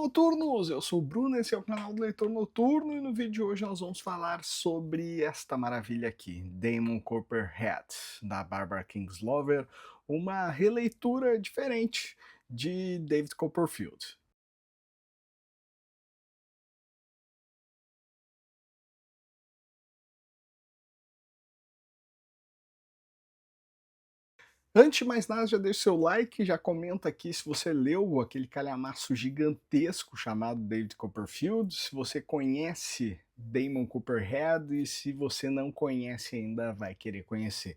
Noturnos! Eu sou o Bruno, esse é o canal do Leitor Noturno e no vídeo de hoje nós vamos falar sobre esta maravilha aqui, Damon Copperhead, da Barbara Kingsolver, uma releitura diferente de David Copperfield. Antes de mais nada, já deixa o seu like, já comenta aqui se você leu aquele calhamaço gigantesco chamado David Copperfield, se você conhece Damon Copperhead e se você não conhece ainda vai querer conhecer.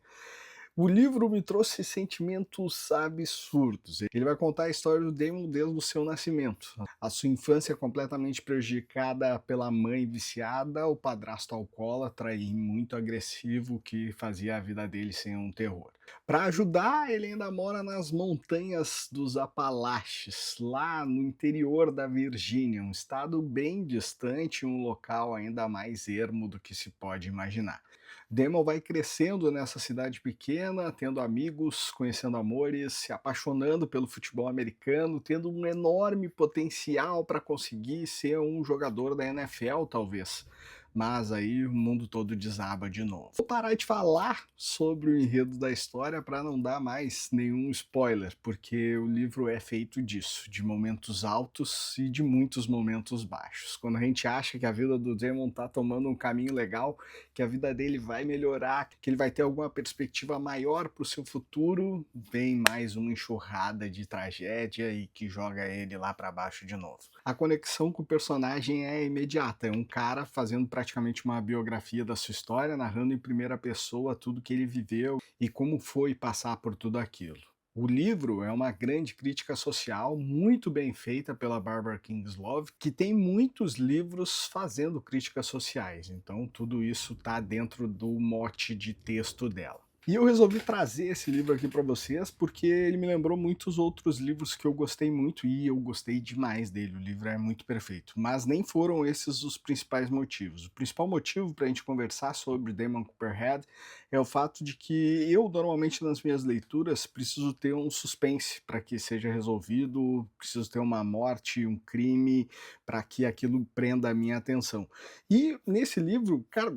O livro me trouxe sentimentos absurdos. Ele vai contar a história do Damon desde o seu nascimento. A sua infância completamente prejudicada pela mãe viciada, o padrasto alcoólatra e muito agressivo que fazia a vida dele ser um terror. Para ajudar, ele ainda mora nas montanhas dos Apalaches, lá no interior da Virgínia, um estado bem distante, um local ainda mais ermo do que se pode imaginar. Damon vai crescendo nessa cidade pequena, tendo amigos, conhecendo amores, se apaixonando pelo futebol americano, tendo um enorme potencial para conseguir ser um jogador da NFL, talvez. Mas aí o mundo todo desaba de novo. Vou parar de falar sobre o enredo da história para não dar mais nenhum spoiler, porque o livro é feito disso, de momentos altos e de muitos momentos baixos. Quando a gente acha que a vida do Damon tá tomando um caminho legal, que a vida dele vai melhorar, que ele vai ter alguma perspectiva maior para o seu futuro, vem mais uma enxurrada de tragédia e que joga ele lá para baixo de novo. A conexão com o personagem é imediata, é um cara fazendo praticamente uma biografia da sua história, narrando em primeira pessoa tudo que ele viveu e como foi passar por tudo aquilo. O livro é uma grande crítica social, muito bem feita pela Barbara Kingsolver, que tem muitos livros fazendo críticas sociais, então tudo isso está dentro do mote de texto dela. E eu resolvi trazer esse livro aqui para vocês porque ele me lembrou muitos outros livros que eu gostei muito e eu gostei demais dele. O livro é muito perfeito, mas nem foram esses os principais motivos. O principal motivo para a gente conversar sobre Damon Copperhead é o fato de que eu normalmente nas minhas leituras preciso ter um suspense para que seja resolvido, preciso ter uma morte, um crime, para que aquilo prenda a minha atenção. E nesse livro, cara,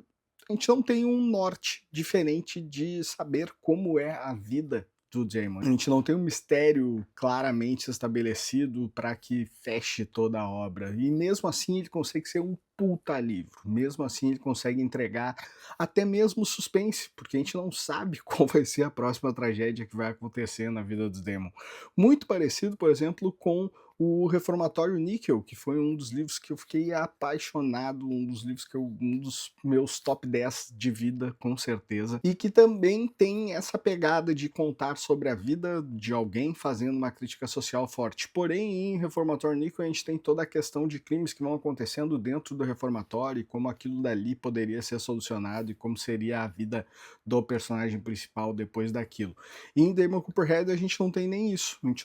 a gente não tem um norte diferente de saber como é a vida do Damon. A gente não tem um mistério claramente estabelecido para que feche toda a obra. E mesmo assim ele consegue ser um puta livro. Mesmo assim ele consegue entregar até mesmo suspense, porque a gente não sabe qual vai ser a próxima tragédia que vai acontecer na vida do Damon. Muito parecido, por exemplo, com o Reformatório Níquel, que foi um dos livros que eu fiquei apaixonado, um dos meus top 10 de vida, com certeza, e que também tem essa pegada de contar sobre a vida de alguém fazendo uma crítica social forte. Porém, em Reformatório Níquel a gente tem toda a questão de crimes que vão acontecendo dentro do reformatório e como aquilo dali poderia ser solucionado e como seria a vida do personagem principal depois daquilo. E em Damon Copperhead a gente não tem nem isso. A gente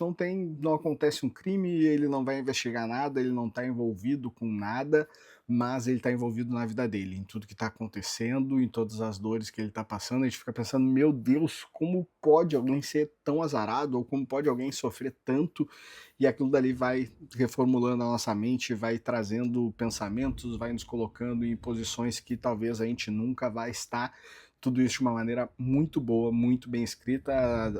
não acontece um crime, ele não vai investigar nada, ele não está envolvido com nada, mas ele está envolvido na vida dele, em tudo que está acontecendo, em todas as dores que ele está passando. A gente fica pensando, meu Deus, como pode alguém ser tão azarado, ou como pode alguém sofrer tanto, e aquilo dali vai reformulando a nossa mente, vai trazendo pensamentos, vai nos colocando em posições que talvez a gente nunca vai estar. Tudo isso de uma maneira muito boa, muito bem escrita.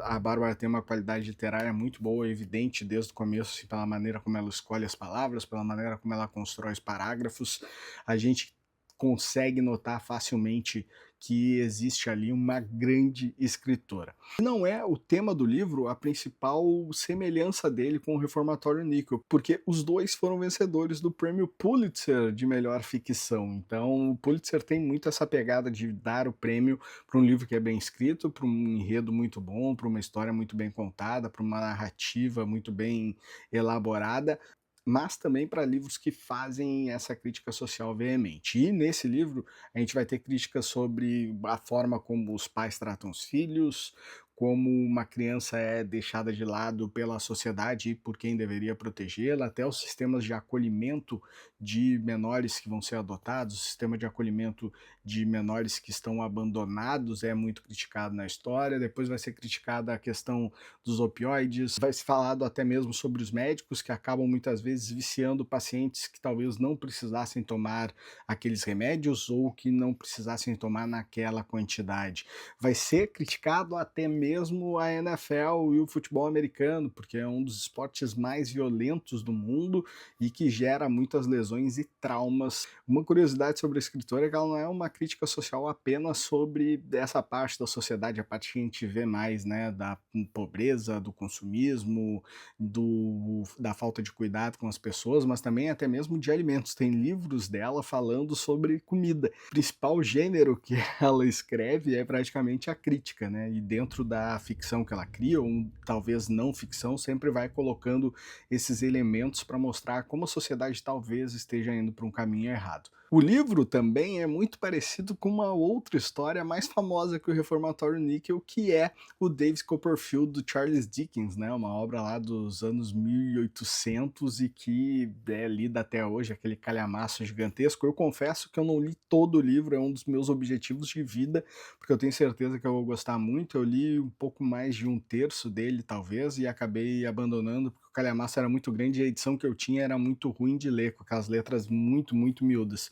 A Bárbara tem uma qualidade literária muito boa, evidente desde o começo, assim, pela maneira como ela escolhe as palavras, pela maneira como ela constrói os parágrafos. A gente consegue notar facilmente que existe ali uma grande escritora. Não é o tema do livro a principal semelhança dele com o Reformatório Níquel, porque os dois foram vencedores do prêmio Pulitzer de melhor ficção. Então o Pulitzer tem muito essa pegada de dar o prêmio para um livro que é bem escrito, para um enredo muito bom, para uma história muito bem contada, para uma narrativa muito bem elaborada, mas também para livros que fazem essa crítica social veemente. E nesse livro a gente vai ter críticas sobre a forma como os pais tratam os filhos, como uma criança é deixada de lado pela sociedade e por quem deveria protegê-la, até os sistemas de acolhimento de menores que vão ser adotados, o sistema de acolhimento de menores que estão abandonados é muito criticado na história. Depois vai ser criticada a questão dos opioides, vai ser falado até mesmo sobre os médicos que acabam muitas vezes viciando pacientes que talvez não precisassem tomar aqueles remédios ou que não precisassem tomar naquela quantidade. Vai ser criticado até mesmo a NFL e o futebol americano, porque é um dos esportes mais violentos do mundo e que gera muitas lesões e traumas. Uma curiosidade sobre a escritora é que ela não é uma crítica social apenas sobre essa parte da sociedade, a parte que a gente vê mais, né, da pobreza, do consumismo, da falta de cuidado com as pessoas, mas também até mesmo de alimentos. Tem livros dela falando sobre comida. O principal gênero que ela escreve é praticamente a crítica, né? E dentro da ficção que ela cria, ou talvez não ficção, sempre vai colocando esses elementos para mostrar como a sociedade talvez esteja indo para um caminho errado. O livro também é muito parecido com uma outra história mais famosa que o Reformatório Níquel, que é o David Copperfield do Charles Dickens, né? Uma obra lá dos anos 1800 e que é lida até hoje, aquele calhamaço gigantesco. Eu confesso que eu não li todo o livro, é um dos meus objetivos de vida, porque eu tenho certeza que eu vou gostar muito. Eu li um pouco mais de um terço dele, talvez, e acabei abandonando, porque o calhamaço era muito grande e a edição que eu tinha era muito ruim de ler, com aquelas letras muito, muito miúdas.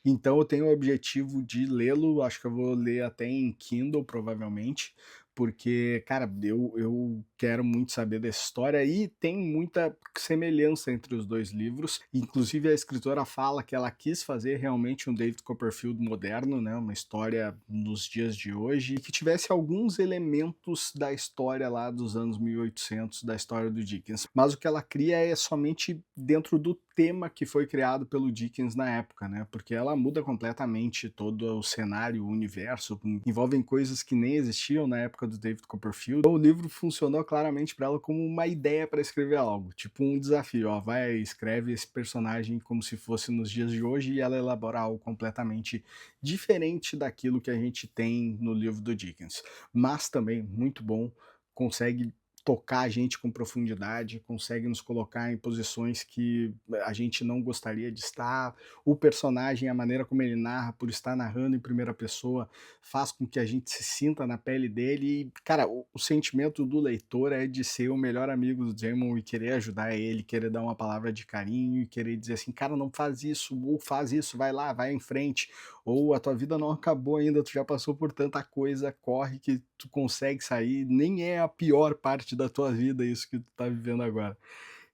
Então eu tenho o objetivo de lê-lo, acho que eu vou ler até em Kindle, provavelmente, porque, cara, eu quero muito saber dessa história e tem muita semelhança entre os dois livros. Inclusive, a escritora fala que ela quis fazer realmente um David Copperfield moderno, né, uma história nos dias de hoje, e que tivesse alguns elementos da história lá dos anos 1800, da história do Dickens. Mas o que ela cria é somente dentro do tema que foi criado pelo Dickens na época, né? Porque ela muda completamente todo o cenário, o universo, envolvem coisas que nem existiam na época do David Copperfield. Então, o livro funcionou claramente para ela como uma ideia para escrever algo, tipo um desafio, ó, vai, escreve esse personagem como se fosse nos dias de hoje e ela elabora algo completamente diferente daquilo que a gente tem no livro do Dickens. Mas também muito bom, consegue tocar a gente com profundidade, consegue nos colocar em posições que a gente não gostaria de estar. O personagem, a maneira como ele narra, por estar narrando em primeira pessoa, faz com que a gente se sinta na pele dele. E, cara, o sentimento do leitor é de ser o melhor amigo do Damon e querer ajudar ele, querer dar uma palavra de carinho e querer dizer assim, cara, não faz isso, ou faz isso, vai lá, vai em frente, ou a tua vida não acabou ainda, tu já passou por tanta coisa, corre que tu consegue sair, nem é a pior parte da tua vida isso que tu tá vivendo agora.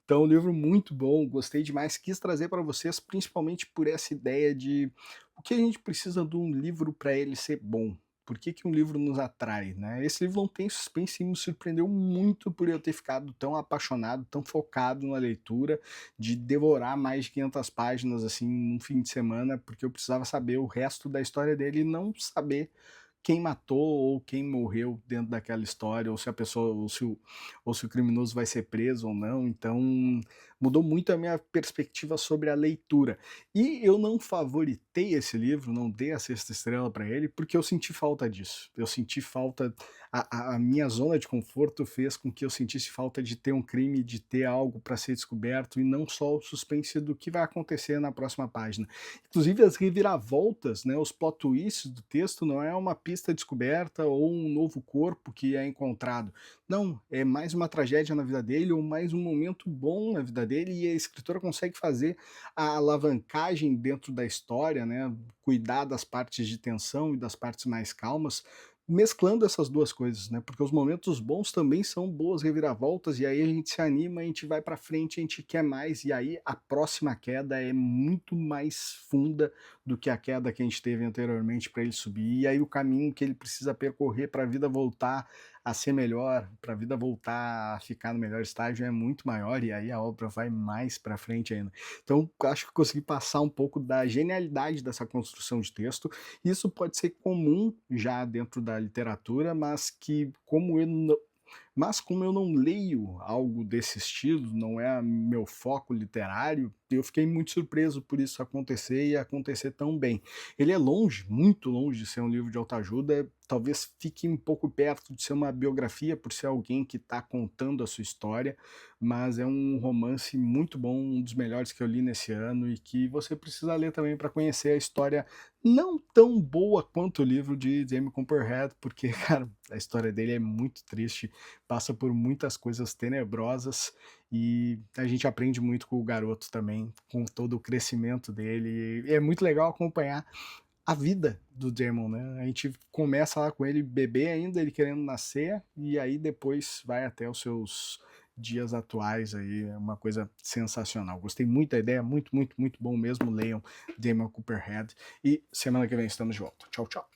Então, um livro muito bom, gostei demais, quis trazer para vocês, principalmente por essa ideia de o que a gente precisa de um livro para ele ser bom. Por que, que um livro nos atrai, né? Esse livro não tem suspense e me surpreendeu muito por eu ter ficado tão apaixonado, tão focado na leitura, de devorar mais de 500 páginas assim num fim de semana, porque eu precisava saber o resto da história dele e não saber quem matou ou quem morreu dentro daquela história, ou se a pessoa, ou se o criminoso vai ser preso ou não. Então, mudou muito a minha perspectiva sobre a leitura. E eu não favoritei esse livro, não dei a sexta estrela para ele, porque eu senti falta disso. Eu senti falta, a minha zona de conforto fez com que eu sentisse falta de ter um crime, de ter algo para ser descoberto, e não só o suspense do que vai acontecer na próxima página. Inclusive as reviravoltas, né, os plot twists do texto não é uma pista descoberta ou um novo corpo que é encontrado. Não, é mais uma tragédia na vida dele ou mais um momento bom na vida dele e a escritora consegue fazer a alavancagem dentro da história, né, cuidar das partes de tensão e das partes mais calmas, mesclando essas duas coisas, né? Porque os momentos bons também são boas reviravoltas e aí a gente se anima, a gente vai para frente, a gente quer mais e aí a próxima queda é muito mais funda do que a queda que a gente teve anteriormente para ele subir. E aí o caminho que ele precisa percorrer para a vida voltar a ser melhor, para a vida voltar a ficar no melhor estágio é muito maior e aí a obra vai mais para frente ainda. Então, acho que consegui passar um pouco da genialidade dessa construção de texto. Isso pode ser comum já dentro da literatura, mas que como eu Mas como eu não leio algo desse estilo, não é meu foco literário, eu fiquei muito surpreso por isso acontecer e acontecer tão bem. Ele é longe, muito longe de ser um livro de autoajuda, talvez fique um pouco perto de ser uma biografia, por ser alguém que está contando a sua história, mas é um romance muito bom, um dos melhores que eu li nesse ano e que você precisa ler também para conhecer a história não tão boa quanto o livro de Jamie Copperhead, porque, cara, a história dele é muito triste, passa por muitas coisas tenebrosas e a gente aprende muito com o garoto também, com todo o crescimento dele. E é muito legal acompanhar a vida do Damon, né? A gente começa lá com ele bebê ainda, ele querendo nascer, e aí depois vai até os seus dias atuais aí, é uma coisa sensacional. Gostei muito da ideia, muito, muito, muito bom mesmo. Leiam Damon Copperhead. E semana que vem estamos de volta. Tchau, tchau.